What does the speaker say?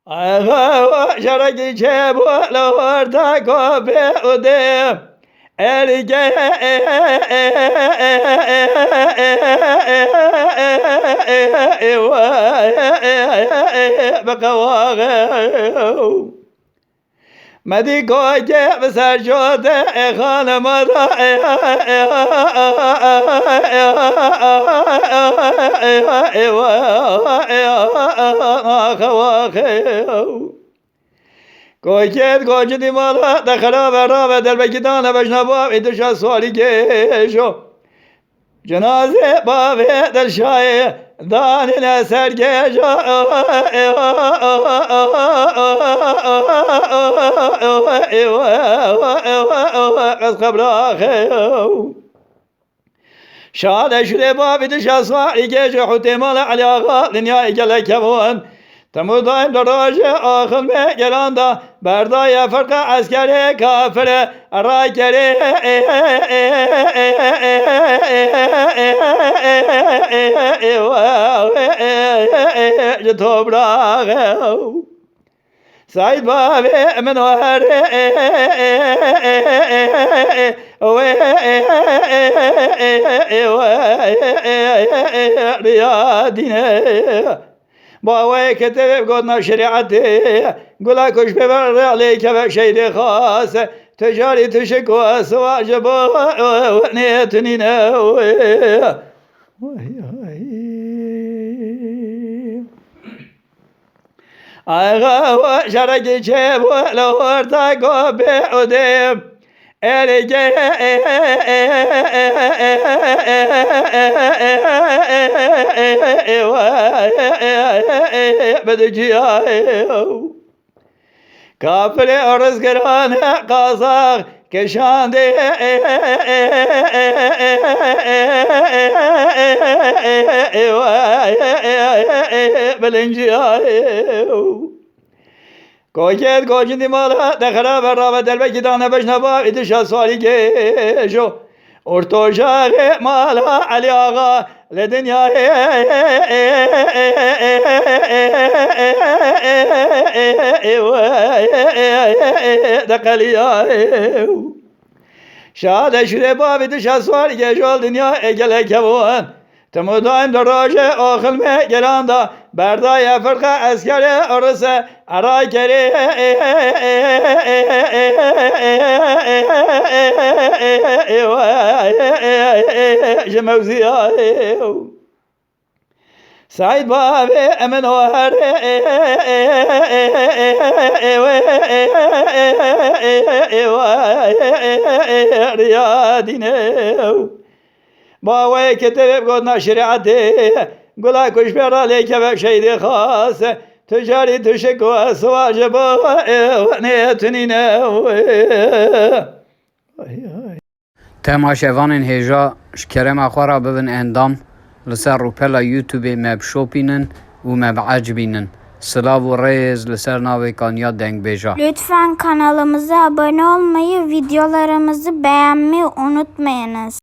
Aga şaraki çebolu orta kope ude erge bakawağı مدی کوچه بسر شده خانم را کوچه دی مالا دخلا برا و دل بکیدان بشنبا ایدوش سوالی کشو جنازه بابه دل شای دانی نسر کشو از قبل آخر شاده شده بابی دش اسواری کشو حتی مال علی آقا دنیای گله کبون تمو دایم دراج آخر به گلاندا بردای فرق عسکری کافر را کری جتوبراغ سعید بابی منوهر ریادینه باوی کتب گودنا شریعتی گلا کش ببر علیک و شید خاص تجاری تشکو سواجب و نیتنینه آغا و شرکی چه بولورتا کو بیعوده erge بدجیای کافر ارزگران قازاق کشانده بلنجیای کوچه دی مالا دخلا برا و دل بکیدان بشنبا ایدوش سوالی کشو ارتوشاق مالا علی آقا لدنیای دقلیای شاده شده بابی دوش سوالی کشو دنیا اگله کبون تمو دایم دراج آخر می گلاندا بردای فرق عسکری ارس ارای کری جموزیای سعید بابی امن وهر ریادینه باوی کتب گودنا شریعتی گلا کش بر علیک و شید خاص تجاری تشکو سواجب و نیتنینه تماشاوان هجا شکرم اخوارا ببن اندام لسر روپلا یوتیوب مب شوپینن و مب عجبینن سلاv و ریز لسر ناوی کانیا دنگ بیجا. Lütfen kanalımıza abone olmayı, videolarımızı beğenmeyi unutmayınız.